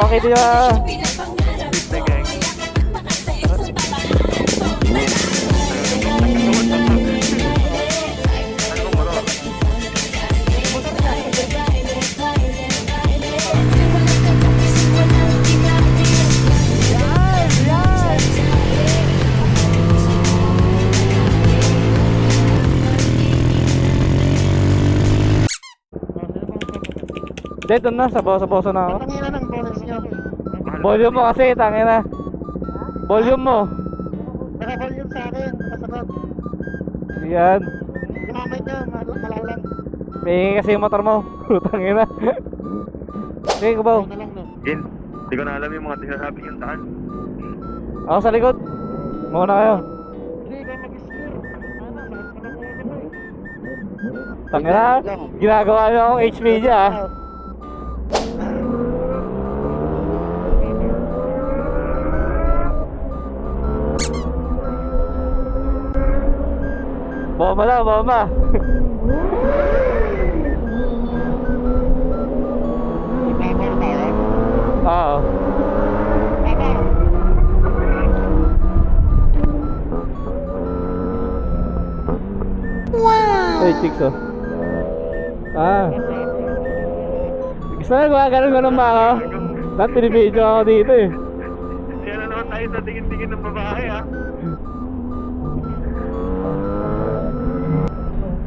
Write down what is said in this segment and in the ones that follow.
Okay din na. Dito na, sabaw-sabaw na ako. Tangina ng bonus niyo. Volume mo kasi, tangina. Volume mo. Naka-volume sa akin, nakasagot. Yan. Gumamay niyo, malalang. Pahingi kasi yung motor mo. Tangina. Okay, kubaw. Na lang, no? Gin, di ko na alam yung mga sinasabi yung daan. Ako sa likod. Muna kayo. Hindi ka mag-steer. Ano, sakit mo na po ako eh. Tangina. Ginagawa niyo akong HPG ah. Bomba na, bomba. Ibabaw tayo. Oo. Ibabaw. Hey, chicks oh. Ah. Gusto na gumagano'n ba ako? Dapat pinibidyo ako dito eh. Kaya na naman tayo sa tingin-tingin ng babae ha.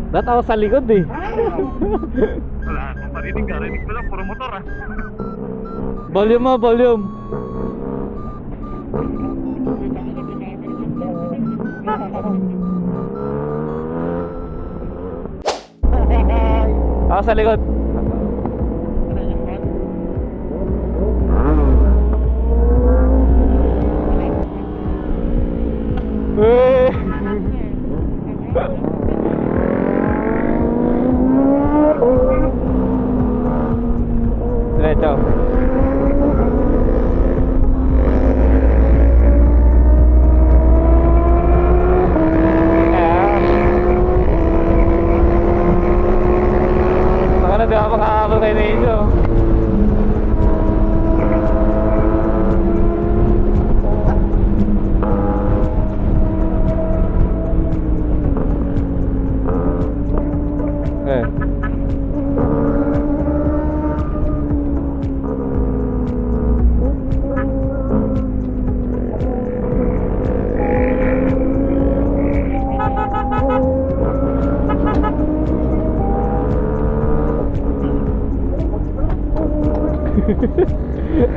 Dapat ako sa likod eh. Wala, kung marinig ka, rinig mo lang, puro motor ha. Volume mo, volume. Ako sa likod. Eh. Diretso. Baka na di ako makahabol kayo na inyo. Eh.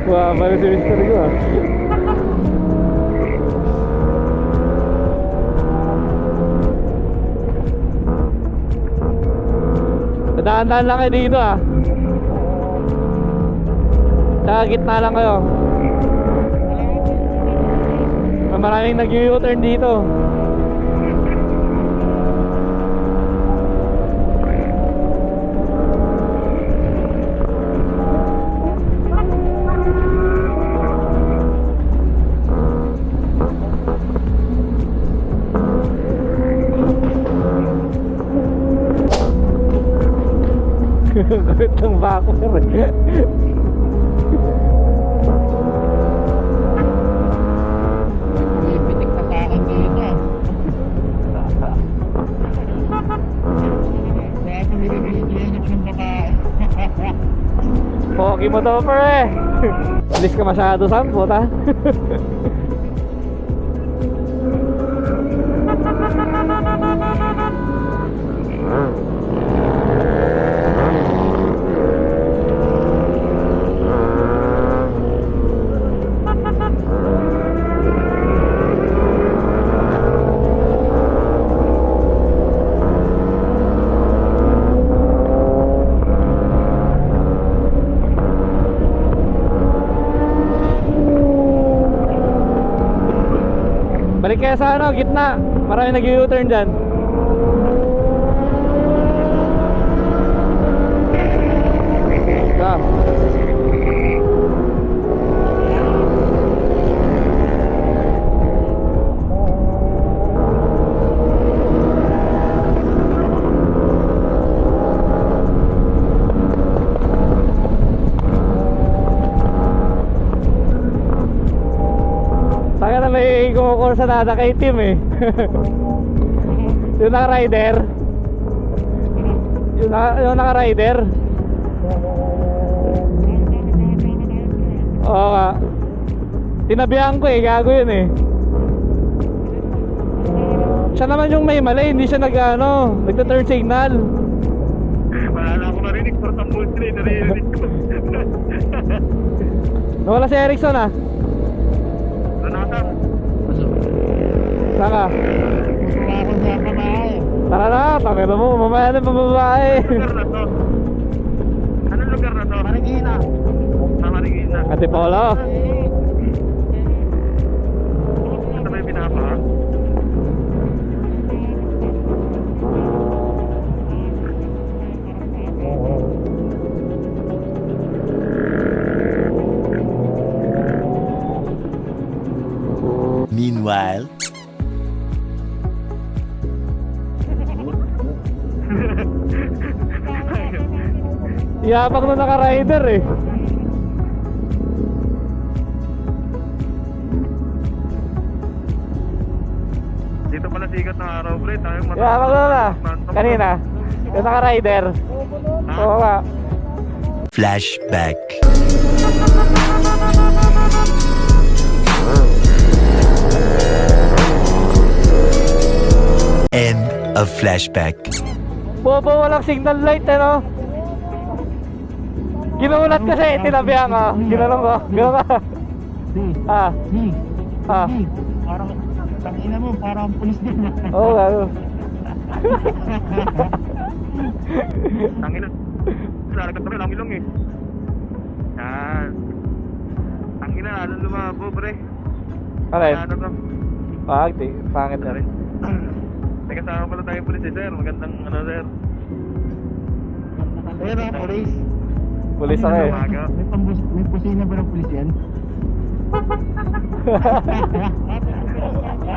Wah, baru si Mister gua. Dahan-dahan lang kayo dito ah. Sa gitna lang kayo. Maraming nag-U-turn dito. Kulit ng bako eh. Pitik pa sa akin dito. Kaya pinibigyan niyo ng babae. Pogi mo to pre. Alis ka masyado sampot ha. Balik kaya sa ano, gitna. Marami nag-U-turn dyan. Ah. kumukursa na kay team eh. Yung naka-rider. Yung naka-rider. Oo nga. Tinabihan ko eh, gago yun eh. Siya naman yung may mali, hindi siya nagta-turn signal. Wala na ako narinig, pero tambol sila, narinig ko. Nawala si Erickson ah. Nanatan. Saan ka? Wala ko sa babae. Tara na, tangin mo, mamaya na pambabae. Lugar na to. Anong lugar na to? Marikina. Sa Marikina. Ate Paula. Ito ba yung pinapa? Meanwhile, Yabang na naka-rider eh. Dito pala sikat ng araw, pre. Tayo Yabang na. Kanina. Yung naka-rider. Oo nga. flashback. End of flashback. Bobo, walang signal light ano. Ginulat kasi, tinabihan ko. Ginanong ko. Ganun ka. Ah. Ah. Parang, tangina mo, parang pulis din. Oo nga. Tangin na. Nalagat kami, lang ilong eh. Yan. Tangin na, lalo lumabo, pre. Alin? Ano to? Pangit na rin. May kasama pala tayong pulis eh, sir. Magandang ano, sir. Pero, pulis. Pulis ako eh. Umaga. May pusina ba ng pulis yan?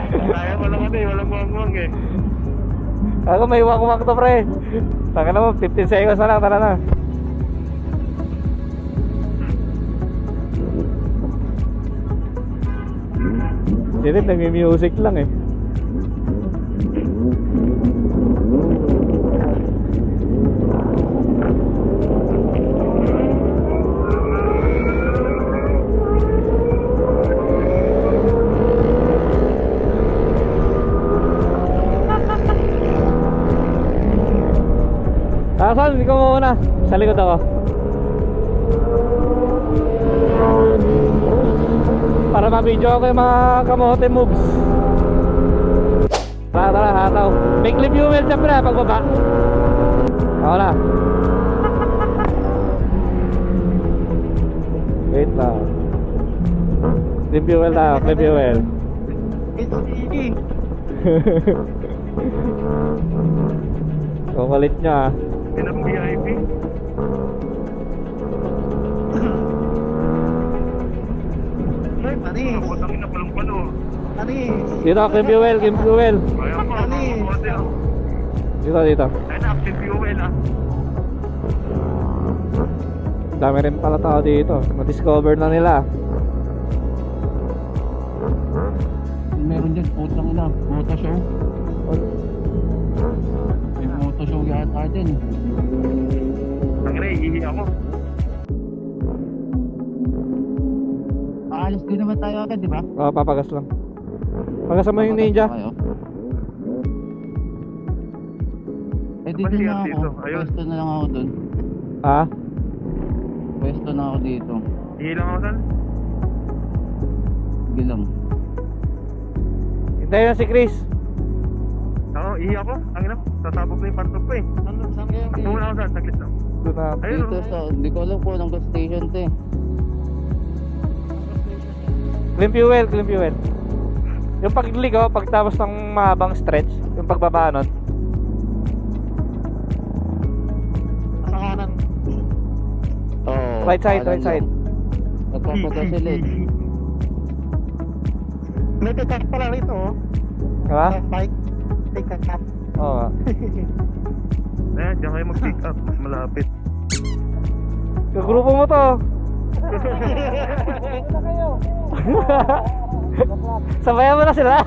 Kaya walang ano eh, walang muwang-muwang eh. Ako may wak-wak to pre. Taka na mo, 15 seconds na lang, tara na. Hindi, nagmi-music lang eh. Saan? Ikaw muna. Sa likod ako. Para ma-video ako yung mga kamote moves. Tara, hataw. May clip yung wheel syempre pagbaba. Ako na. Wait lang. Clip yung wheel na, clip yung wheel. It's easy. Kukulit niya ah. Pinang VIP. Ay, panis. Ako, tangin na palang palo. Panis. Dito, clip yung wheel, clip yung wheel. Kaya pa, mga kamote ah. Dito. Kaya na, active fuel ah. Dami rin pala tao dito. Ma-discover na nila. Meron dyan, putang ina, moto show. May moto show yata dyan. Tangin na, ihihi ako. Aalis din naman tayo agad, di ba? Oo, papagas lang. Pagasan mo yung ninja. Eh, dito Napasigat na ako. dito, ayun. Pwesto na lang ako dun. Ha? Pwesto na ako dito. Ihi lang ako, saan? Bilang. Hintayin na si Chris. Oo, ihi ako. Tangin na, sasabog na yung pantok ko eh. Saan kayo? Takbo muna ako saan, saglit lang. Doon na. Ayun, Dito sa, hindi ko alam po ng gas station to eh. Clean fuel. Yung pag-click oh, pagtapos ng mahabang stretch, yung pagbaba nun. Sa kanan. Oh, Right side. Nagpapunta sila eh. May pick-up pala rito oh. Diba? Bike. Pick-up. Oo nga. Ayan, diyan kayo mag-pick up. Mas malapit. Kagrupo mo to. Sabayan mo na sila.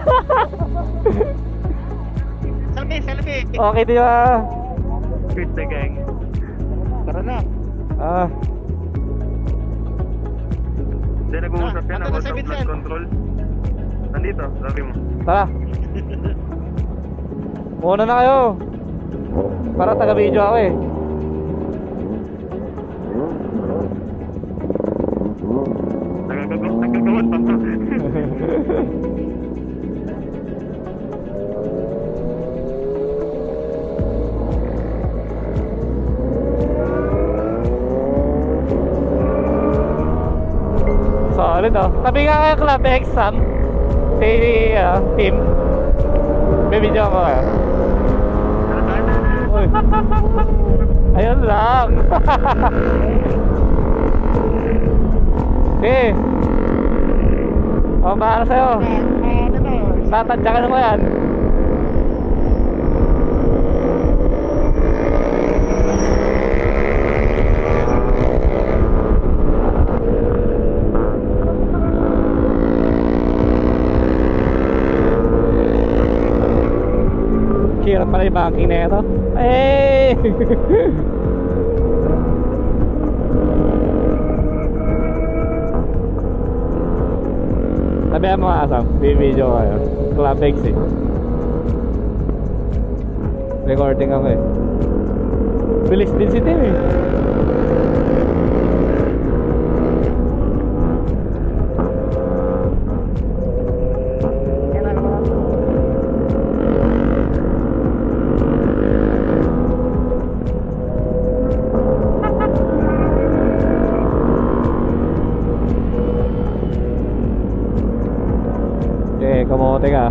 Selfie, selfie. Okay, di ba? Quit the gang. Tara na. Ah, Hindi, nag-uusap yan Ah, about sa Vincent. blood control. Nandito, sabi mo. tara. Muna na kayo. Para taga-video ako eh. Nagagawad pa to. Solid oh. Tabi nga kayo Club X, Sam. Si, team. May video ako kayo. Uy. Ayun lang. Okay. O, para sa'yo. Tatadyakan mo yan. Hirap pala yung banking na ito. Hey! Sabihan mo nga Asam, video kayo. Club X eh. Recording ako eh. Bilis din si Tim eh. Okay, kamote ka.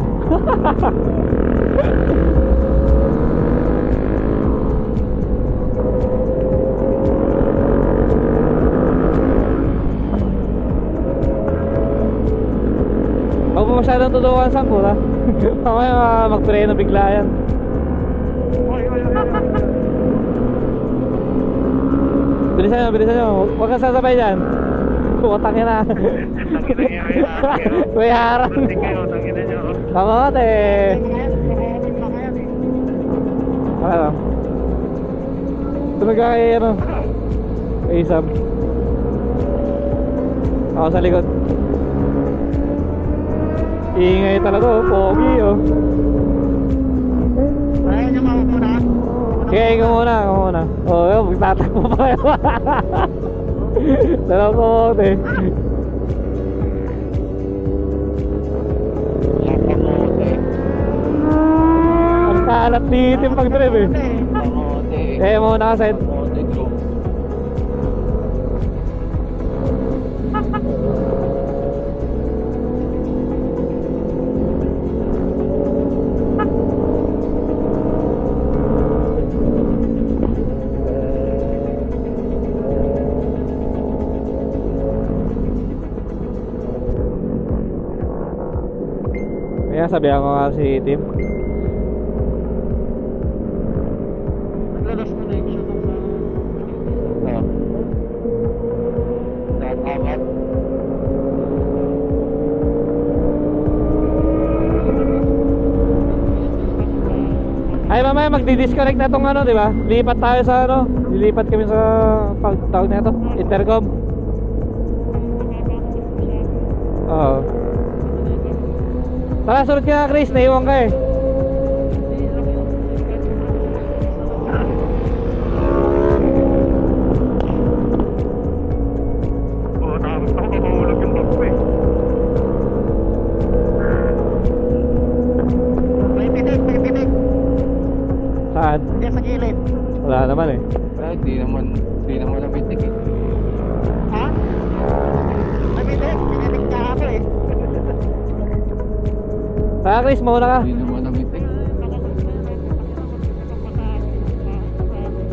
Huwag mo masyadong tutukan sa mula. Mamaya mag-preno bigla yan. Bilisan nyo, bilisan nyo. Huwag kang sasabay dyan. Utang na. Tangina niya, may harang. May harang. Plastic kayo, tangina niyo. Kamote. Ano? Tunog ka kay ano? Kay Sam. Ako sa likod. Ingay talaga oh, pogi oh. Ayaw niyo mauna. Sige, ikaw muna, ikaw muna. Oh, yun, magtatakbo pa kayo. Dalawang kamote. Ang kalat dito yung pag-drive eh. Eh, muna ka, Sed. Kaya sabihan ko nga si Tim. Naglalas connection ng sa... Tatamat. Ay mamaya magdi-disconnect na tong ano, di ba? Lipat tayo sa ano, lilipat kami sa pagtawag na ito, intercom. Oo. Tara, sunod ka na Chris, naiwan ka eh. Oo, tapos ako mahulog yung bag ko eh. May pinig. Saan? Diyan sa gilid. Wala naman eh. Di naman nabitik eh. Ha? May pinig. Pininig ka ako eh. Tara Chris, mauna ka. Di naman nabitik.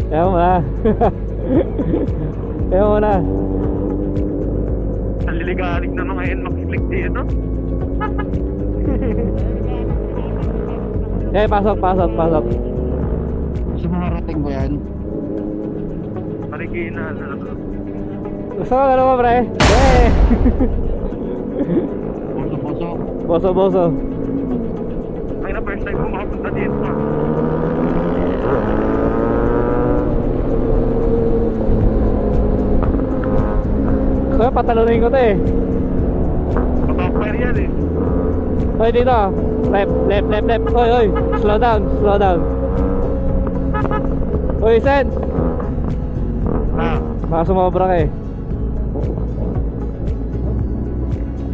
Kaya mo na. Kaya mo na. Ang liligalig na mga NMAX click dito. Okay, pasok. Gusto mo marating mo yan? Marikina, ano. Gusto ko dalawa pre. Eh. Puso-puso. Boso. Ay na, first time ko makapunta dito. So, patalunin ko to eh. Papapire yan eh. Hoy, dito. Left. Hoy. Slow down. Hoy, Sen. Ah, Baka sumobra ka eh.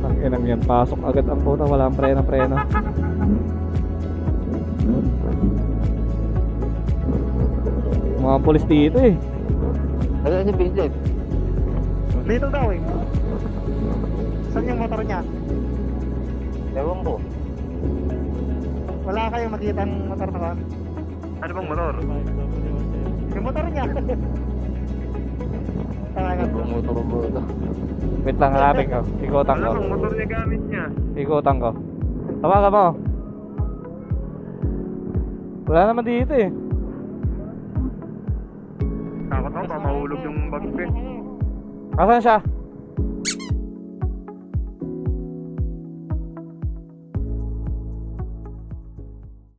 Ang inang yan. Pasok agad ang puta. Walang preno. Mga pulis dito eh. Ano si Vincent? Dito daw eh. Saan yung motor niya? Ewan ko. Wala kayong makita ng motor na kan? ano bang motor? Yung motor niya. Talaga po. Motor mo ito. Wait lang, hanapin ko. Ikutan Ano ko. bang motor niya gamit niya? Ikutan ko. Tawagan mo. Wala naman dito eh. Takot ako, baka mahulog yung bag ko eh. Asan siya?